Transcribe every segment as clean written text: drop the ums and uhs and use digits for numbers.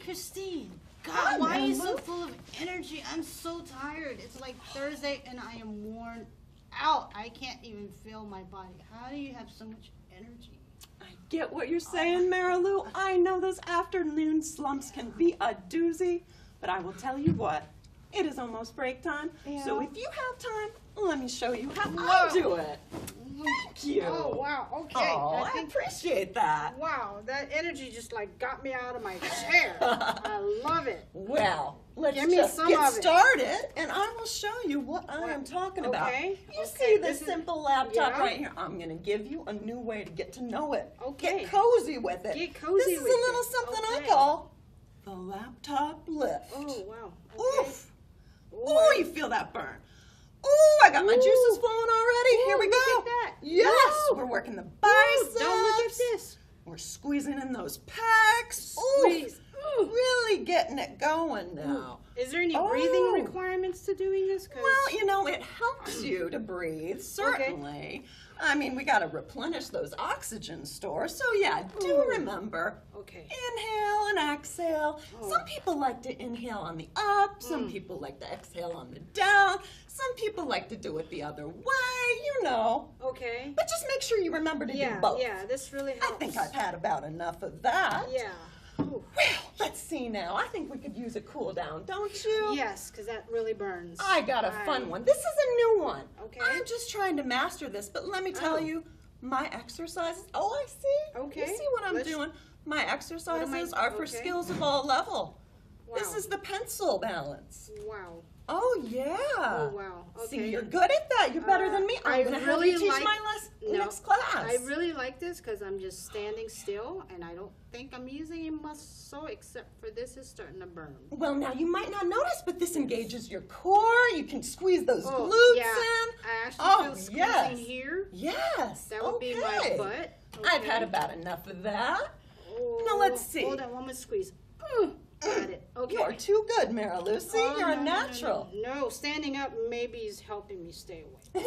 Christine. Hi, God, why are you Mama. so full of energy? I'm so tired. It's like Thursday and I am worn out. I can't even feel my body. How do you have so much energy? I get what you're saying, Marilou. I know those afternoon slumps can be a doozy, but I will tell you what, it is almost break time. Yeah. So if you have time, let me show you how I do it. Thank you. Oh, wow. Okay. Oh, I appreciate that. Wow, that energy just like got me out of my chair. I love it. Well, let's Give me just some get of it. started, and I will show you what I am talking about. Okay, You okay, see this this is- simple laptop yeah. right here? I'm going to give you a new way to get to know it. Okay. Get cozy with it. Get cozy This is with a little it. something I Okay. call the laptop lift. Oh, wow. Okay. Oof. Oh, you feel that burn. Oh, I got my juices flowing already. Here we Ooh, go. look at that. Yes, Ooh. we're working the Ooh, biceps. don't look at this. We're squeezing in those pecs. Ooh, Squeeze. Ooh. really getting it going now. Is there any Oh. breathing requirements to doing this? 'Cause- Well, you know, it helps you to breathe, certainly. I mean, we got to replenish those oxygen stores. So, yeah, do Ooh. remember. Okay. Inhale and exhale. Oh. Some people like to inhale on the up. Some people like to exhale on the down. Some people like to do it the other way, you know. Okay. But just make sure you remember to Yeah, do both. yeah, this really I helps. think I've had about enough of that. Yeah. Ooh. Well, let's see now. I think we could use a cool down, don't you? Yes, because that really burns. I got a fun one. This is a new one. Okay. I'm just trying to master this, but let me tell Oh. you, my exercises. Oh, I see. Okay. You see what I'm Let's- doing? My exercises are for okay. skills of all level. Wow. This is the pencil balance. Wow. Oh yeah. Oh, wow. See, Okay. you're good at that. You're better than me. I'm I gonna have really you teach like- my next class. I really like this because I'm just standing still and I don't think I'm using any muscle except for this is starting to burn. Well, now you might not notice, but this engages your core. You can squeeze those Oh, glutes yeah. in. I actually Oh, feel squeezing yes. here. Yes. That would be my okay. butt. I've Okay. had about enough of that. Oh, Now, let's see. Hold on, one more squeeze. Got it. Okay. You're too good, Mara Lucy. Oh, You're no, a no, natural. No, standing up maybe is helping me stay awake.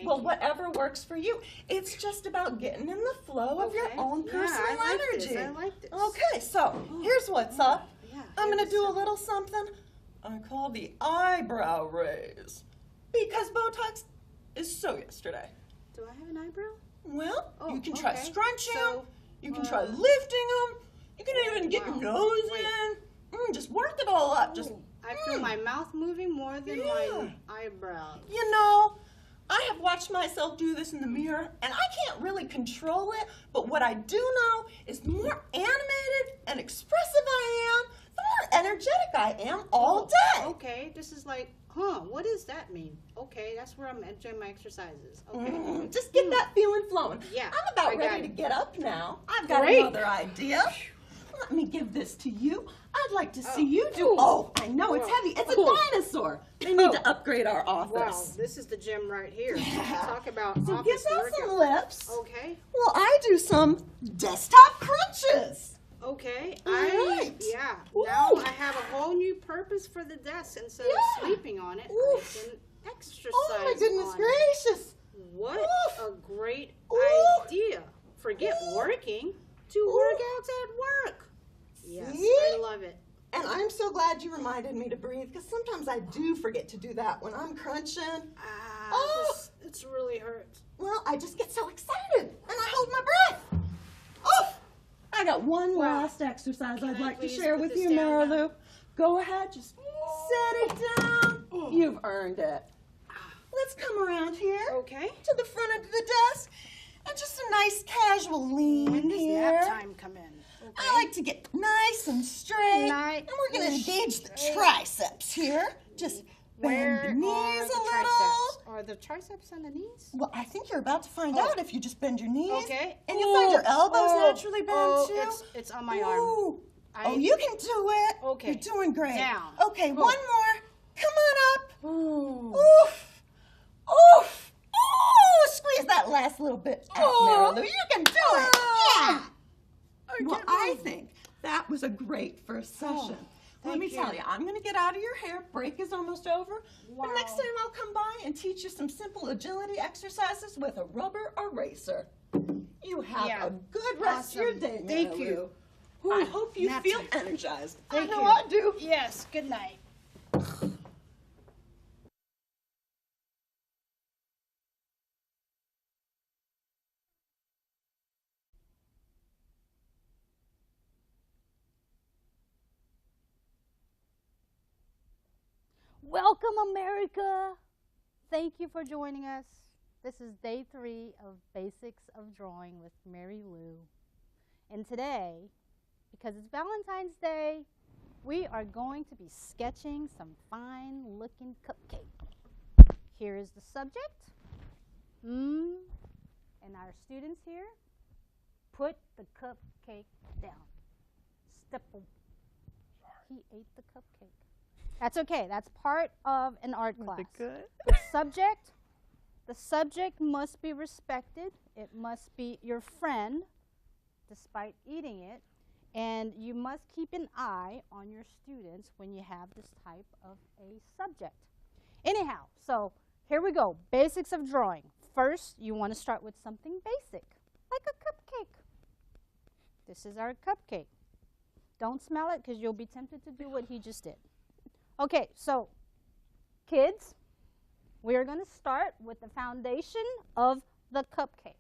Well, you. whatever works for you. It's just about getting in the flow of your Okay. own Yeah, personal I like energy. this. I like this. Okay, so here's what's up. Yeah, I'm going to here's do a something. little something I call the eyebrow raise. Because Botox is so yesterday. Do I have an eyebrow? Well, Oh, you can try okay. scrunching So, them. You can try lifting them. You can even get your wow. nose Wait. in. Just work it all up. Just I feel my mouth moving more than my eyebrows. You know, I have watched myself do this in the mirror, and I can't really control it, but what I do know is the more animated and expressive I am, the more energetic I am all day. Okay, this is like, what does that mean? Okay, that's where I'm doing my exercises. Okay. Just get that feeling flowing. Yeah, I'm about I got ready it. to get up now. I've got Great. another idea. Let me give this to you. I'd like to see Oh. you do. Ooh. Oh, I know it's Whoa. heavy. It's a Ooh. dinosaur. They need to upgrade our office. Wow, this is the gym right here. Talk about So office give that workout. some lifts. Okay, Well, I do some desktop crunches. okay. Right. Yeah. Ooh. Now I have a whole new purpose for the desk. Instead Yeah. of sleeping on it, Oof. I can exercise. Oh my goodness on it. gracious. What Oof. a great Ooh. idea. Forget Ooh. working. Do Ooh. workouts at work. Yes, See? I love it. And I'm so glad you reminded me to breathe because sometimes I do forget to do that when I'm crunching. Oh. It's really hurts. Well, I just get so excited and I hold my breath. Oh, I got one Wow. last exercise Can I'd I like to please share put with this you, down Marilu. Go ahead, just set it down. Oh. You've earned it. Let's come around here Okay. to the front of the desk and just a nice casual lean When does here. nap time come in? Okay. I like to get nice and straight. Nice And we're going to and engage the straight. triceps here. Just Where bend your are knees the a little. triceps? Are the triceps on the knees? Well, I think you're about to find Oh. out if you just bend your knees. Okay. And you find your elbows naturally bent oh, too. It's on my arm. Ooh. I- Oh, you can do it. Okay. You're doing great. Down. Okay, Oh. one more. Come on up. Ooh. Oof. Oof. Ooh, squeeze that last little bit out, Oh. Marilu. You can do it. Yeah. Well, I think that was a great first session. Let me thank tell you. you, I'm going to get out of your hair. Break is almost over. Wow. But next time I'll come by and teach you some simple agility exercises with a rubber eraser. You have Yeah. a good rest of your Awesome. day, Thank Marilu. you. I hope you nap feel time. energized. Thank I know you. I do. Yes, good night. Welcome, America. Thank you for joining us. This is day 3 of Basics of Drawing with Mary Lou. And today, because it's Valentine's Day, we are going to be sketching some fine looking cupcake. Here is the subject. And our students here, put the cupcake down. Stipple. He ate the cupcake. That's okay. That's part of an art class. Was it good? The subject must be respected. It must be your friend, despite eating it. And you must keep an eye on your students when you have this type of a subject. Anyhow, so here we go. Basics of drawing. First, you want to start with something basic, like a cupcake. This is our cupcake. Don't smell it because you'll be tempted to do what he just did. Okay, so kids, we are going to start with the foundation of the cupcake.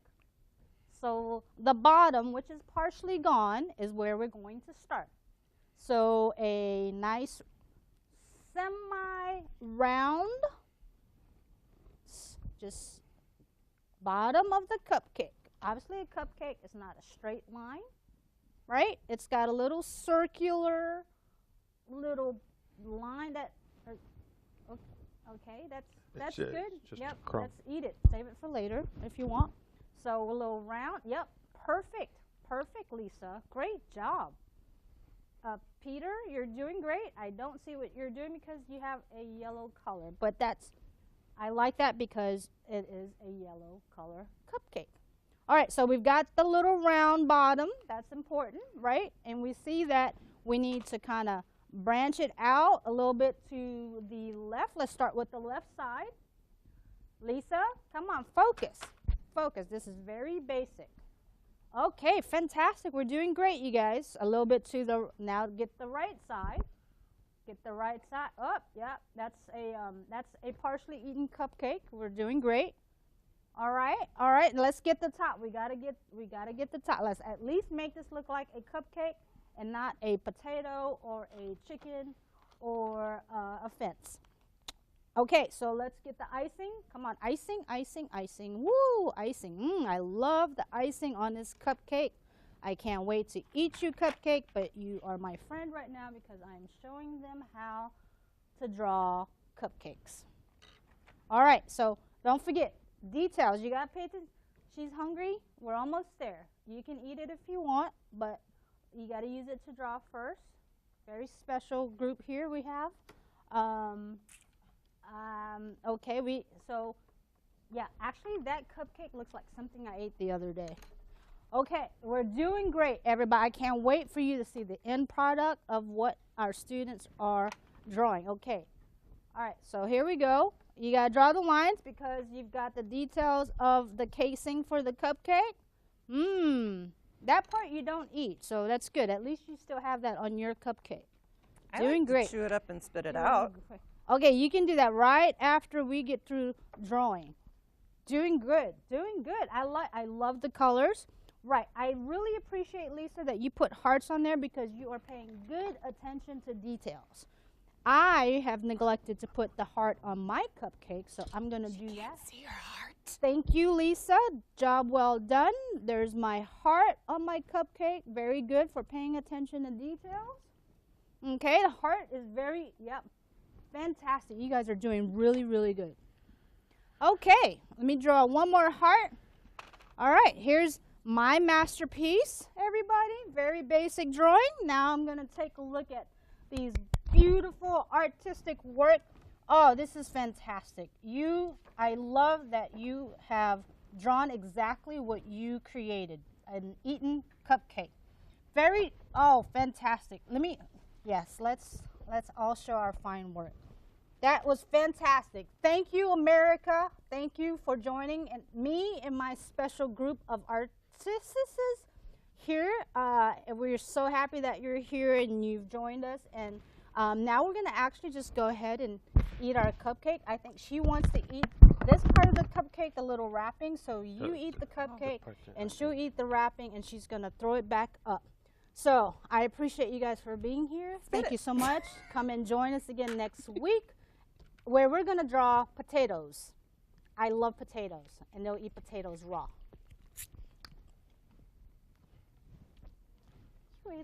So the bottom, which is partially gone, is where we're going to start. So a nice semi-round, just bottom of the cupcake. Obviously, a cupcake is not a straight line, right? It's got a little circular little line that, okay, that's good. Yep, let's eat it. Save it for later if you want. So a little round, yep, perfect, Lisa. Great job. Peter, you're doing great. I don't see what you're doing because you have a yellow color, but I like that because it is a yellow color cupcake. All right, so we've got the little round bottom. That's important, right? And we see that we need to kind of branch it out a little bit to the left. Let's start with the left side. Lisa, come on, focus. Focus. This is very basic. Okay, fantastic. We're doing great, you guys. A little bit to the, now get the right side. Get the right side up. Yeah, that's a partially eaten cupcake. We're doing great. All right. Let's get the top. We gotta get the top. Let's at least make this look like a cupcake and not a potato or a chicken or a fence. Okay, so let's get the icing. Come on, icing. Woo, icing. I love the icing on this cupcake. I can't wait to eat you, cupcake, but you are my friend right now because I'm showing them how to draw cupcakes. All right, so don't forget, details. You got to pay attention. She's hungry. We're almost there. You can eat it if you want, but you got to use it to draw first. Very special group here we have. Okay, yeah, actually that cupcake looks like something I ate the other day. Okay, we're doing great, everybody. I can't wait for you to see the end product of what our students are drawing. Okay, all right, so here we go. You got to draw the lines because you've got the details of the casing for the cupcake. That part you don't eat, so that's good. At least you still have that on your cupcake. Doing great. Chew it up and spit it out. Okay, you can do that right after we get through drawing. Doing good. I love the colors. Right, I really appreciate, Lisa, that you put hearts on there because you are paying good attention to details. I have neglected to put the heart on my cupcake, so I'm going to do that. See your heart. Thank you, Lisa. Job well done. There's my heart on my cupcake. Very good for paying attention to details. Okay, the heart is very, yep, fantastic. You guys are doing really, really good. Okay, let me draw one more heart. All right, here's my masterpiece, everybody. Very basic drawing. Now I'm going to take a look at these beautiful artistic work. Oh, this is fantastic. I love that you have drawn exactly what you created, an eaten cupcake. Fantastic. Let's all show our fine work. That was fantastic. Thank you, America. Thank you for joining me in my special group of artists. here. We're so happy that you're here and you've joined us. And now we're going to actually just go ahead and eat our cupcake. I think she wants to eat this part of the cupcake, the little wrapping. So you eat the cupcake, and she'll eat the wrapping, and she's going to throw it back up. So I appreciate you guys for being here. Thank you so much. Come and join us again next week, where we're going to draw potatoes. I love potatoes, and they'll eat potatoes raw. You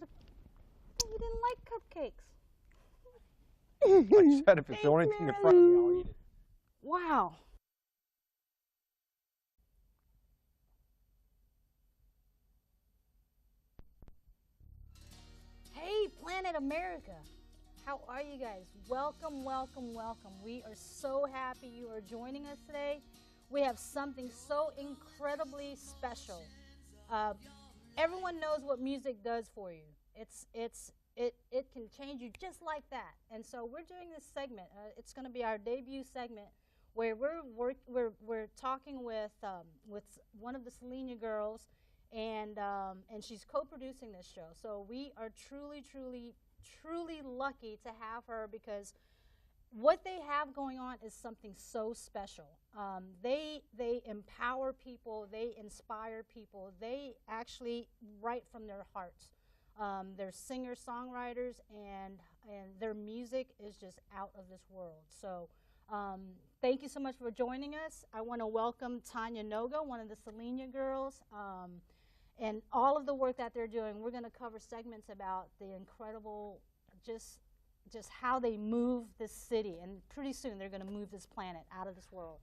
didn't like cupcakes. Like I said, if it's the only thing in front of me, I'll eat it. Wow. Hey, Planet America. How are you guys? Welcome, welcome, welcome. We are so happy you are joining us today. We have something so incredibly special. Everyone knows what music does for you. It can change you just like that. And so we're doing this segment. It's going to be our debut segment where we're talking with one of the Selena girls, and she's co-producing this show. So we are truly, truly, truly lucky to have her, because what they have going on is something so special. They empower people. They inspire people. They actually write from their hearts. They're singer-songwriters, and their music is just out of this world. So thank you so much for joining us. I want to welcome Tanya Noga, one of the Selena girls, and all of the work that they're doing. We're going to cover segments about the incredible, just how they move this city, and pretty soon they're going to move this planet out of this world.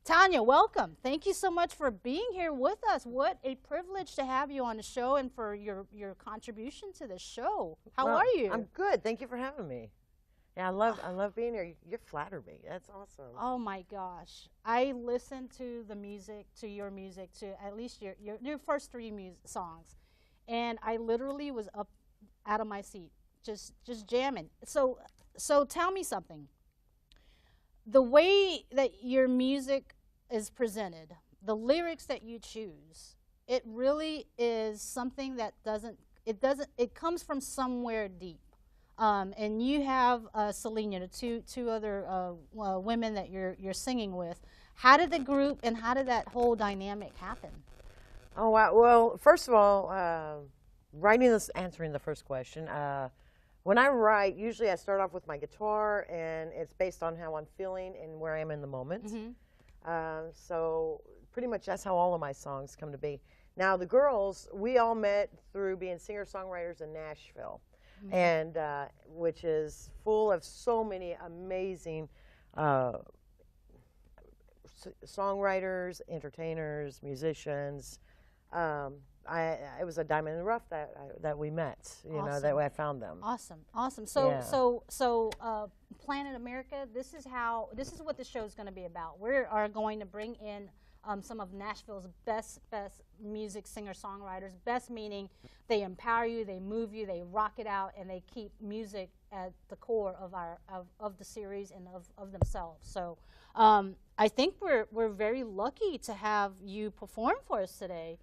Tanya, welcome. Thank you so much for being here with us. What a privilege to have you on the show, and for your contribution to the show. How are you? I'm good. Thank you for having me. Yeah, I love being here. You flatter me. That's awesome. Oh my gosh. I listened to the music, to your music, to at least your first three songs, and I literally was up out of my seat, just jamming. So tell me something. The way that your music is presented, the lyrics that you choose, it really is something that it comes from somewhere deep. And you have Selena, the two other women that you're singing with. How did the group and how did that whole dynamic happen? Oh, wow. Well, first of all, answering the first question, when I write, usually I start off with my guitar, and it's based on how I'm feeling and where I am in the moment. Mm-hmm. So pretty much that's how all of my songs come to be. Now, the girls, we all met through being singer-songwriters in Nashville, mm-hmm. and which is full of so many amazing songwriters, entertainers, musicians. It was a diamond in the rough that we met. You know, that way I found them. Awesome. So Planet America. This is what the show is going to be about. We are going to bring in some of Nashville's best music singer-songwriters. Best meaning they empower you, they move you, they rock it out, and they keep music at the core of the series and of themselves. So I think we're very lucky to have you perform for us today.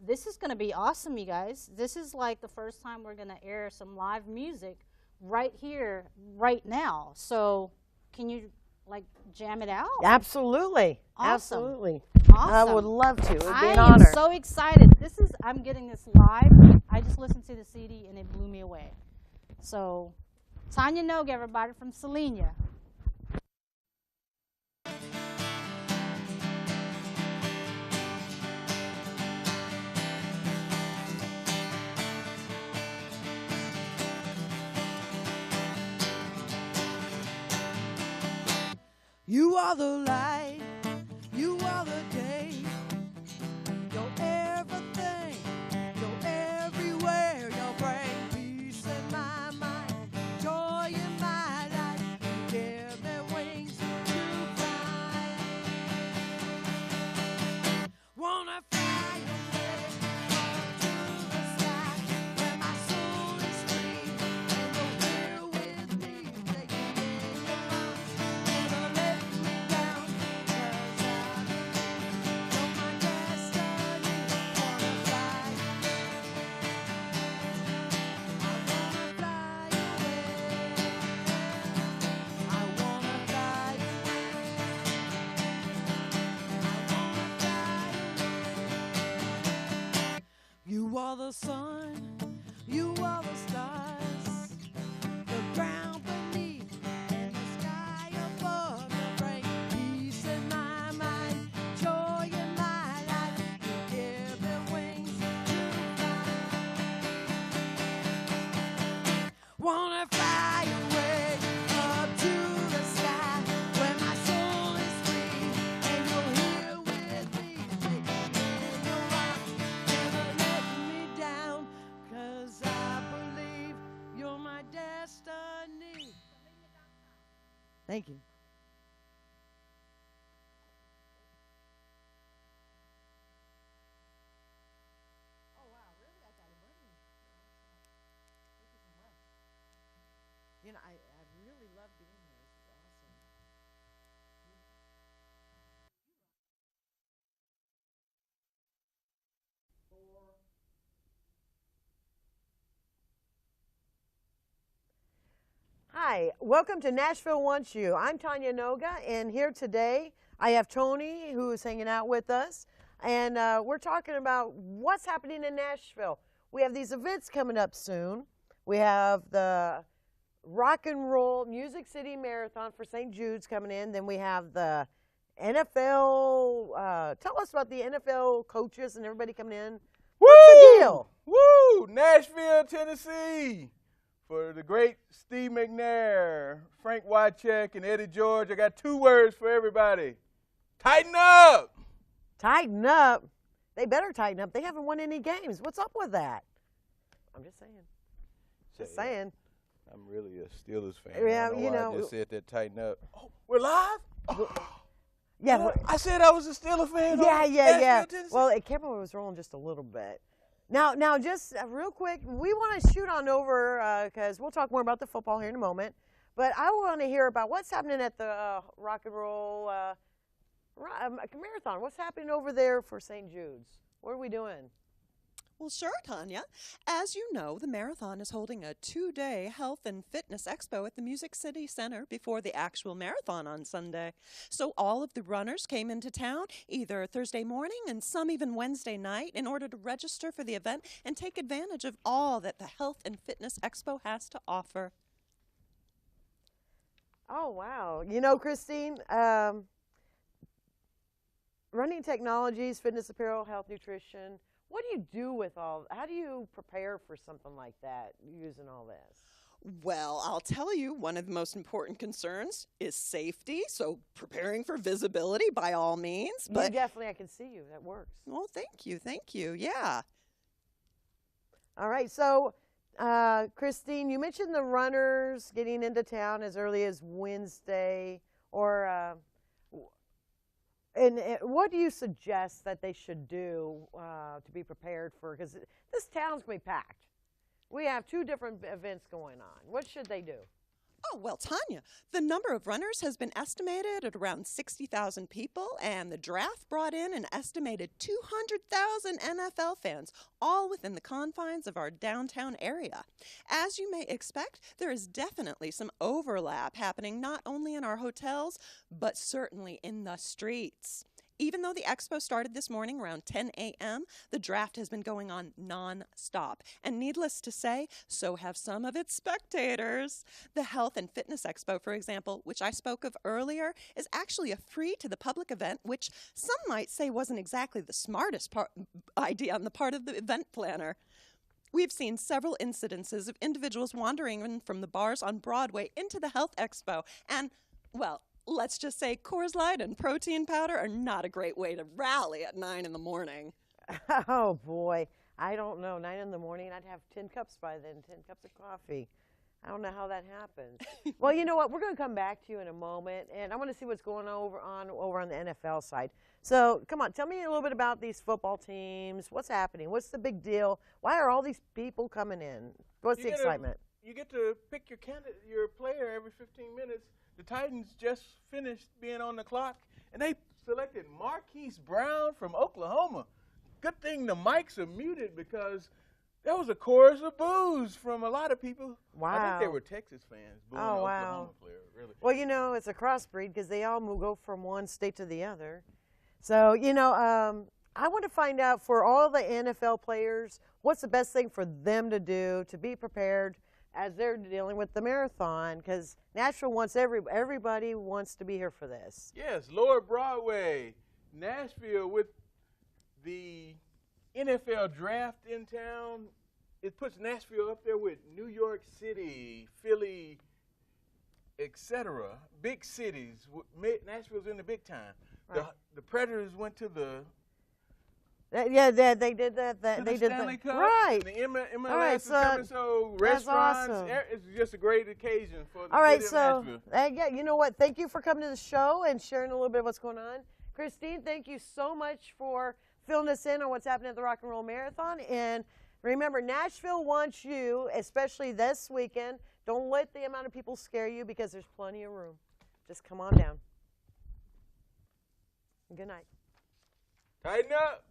This is going to be awesome, you guys. This is like the first time we're going to air some live music right here, right now. So can you like jam it out? Absolutely. Awesome. Absolutely. Awesome. I would love to. It would be an honor. I am so excited. I'm getting this live. I just listened to the CD and it blew me away. So Tanya Noga, everybody, from Selena. You are the light, you are the day, you're everything, you're everywhere, you're bring peace in my mind, joy in my life, give me wings to fly. Wanna fly away to the sky, where my soul is free, and you're here with me, taking in your arms, never let me down, 'cause I believe. Thank you. Oh, wow, really? I got a button. Thank you so much. You know, I really love being here. This is awesome. Hi, welcome to Nashville Wants You. I'm Tanya Noga, and here today I have Tony, who is hanging out with us, and we're talking about what's happening in Nashville. We have these events coming up soon. We have the Rock and Roll Music City Marathon for St. Jude's coming in. Then we have the NFL. Tell us about the NFL coaches and everybody coming in. What's the deal? Woo! Nashville, Tennessee. For the great Steve McNair, Frank Wycheck, and Eddie George, I got 2 words for everybody. Tighten up! Tighten up? They better tighten up. They haven't won any games. What's up with that? I'm just saying. Just saying. I'm really a Steelers fan. Yeah, I don't know you why know. I just said that tighten up. Oh, we're live? Yeah. Oh, I said I was a Steelers fan. Yeah. Tennessee. Well, the camera was rolling just a little bit. Now, just real quick, we want to shoot on over because we'll talk more about the football here in a moment. But I want to hear about what's happening at the Rock and Roll Marathon. What's happening over there for St. Jude's? What are we doing? Well, sure, Tanya. As you know, the marathon is holding a 2-day health and fitness expo at the Music City Center before the actual marathon on Sunday. So all of the runners came into town either Thursday morning and some even Wednesday night in order to register for the event and take advantage of all that the Health and Fitness Expo has to offer. Oh, wow. You know, Christine, running technologies, fitness apparel, health, nutrition, what do you do with how do you prepare for something like that using all this? Well, I'll tell you, one of the most important concerns is safety, so preparing for visibility by all means. But Definitely, I can see you. That works. well, thank you, yeah. All right, so Christine, you mentioned the runners getting into town as early as Wednesday, and what do you suggest that they should do to be prepared for? Because this town's going to be packed. We have 2 different events going on. What should they do? Oh, well, Tanya, the number of runners has been estimated at around 60,000 people, and the draft brought in an estimated 200,000 NFL fans, all within the confines of our downtown area. As you may expect, there is definitely some overlap happening not only in our hotels, but certainly in the streets. Even though the expo started this morning around 10 a.m., the draft has been going on non-stop. And needless to say, so have some of its spectators. The Health and Fitness Expo, for example, which I spoke of earlier, is actually a free-to-the-public event, which some might say wasn't exactly the smartest idea on the part of the event planner. We've seen several incidences of individuals wandering in from the bars on Broadway into the Health Expo, and, well, let's just say Coors Light and protein powder are not a great way to rally at 9 in the morning. Oh, boy. I don't know. 9 in the morning, I'd have 10 cups by then, 10 cups of coffee. I don't know how that happens. Well, you know what? We're going to come back to you in a moment, and I want to see what's going over on the NFL side. So, come on, tell me a little bit about these football teams. What's happening? What's the big deal? Why are all these people coming in? What's the excitement? You get to pick your player every 15 minutes. The Titans just finished being on the clock, and they selected Marquise Brown from Oklahoma. Good thing the mics are muted because there was a chorus of boos from a lot of people. Wow. I think they were Texas fans booing the Oklahoma player, really. Well, you know, it's a crossbreed because they all go from one state to the other. So, you know, I want to find out for all the NFL players, what's the best thing for them to do to be prepared as they're dealing with the marathon, because Nashville wants everybody wants to be here for this. Yes, Lower Broadway, Nashville with the NFL draft in town. It puts Nashville up there with New York City, Philly, etc. Big cities. Nashville's in the big time. Right. The Predators went to the Yeah, they did that. To They the did Stanley that. Cup, Right. and the MLS All right, is coming, so restaurants, awesome. it's just a great occasion for the All right, city so of Nashville. yeah, you know what? Thank you for coming to the show and sharing a little bit of what's going on. Christine, thank you so much for filling us in on what's happening at the Rock and Roll Marathon. And remember, Nashville wants you, especially this weekend. Don't let the amount of people scare you because there's plenty of room. Just come on down. Good night. Tighten up.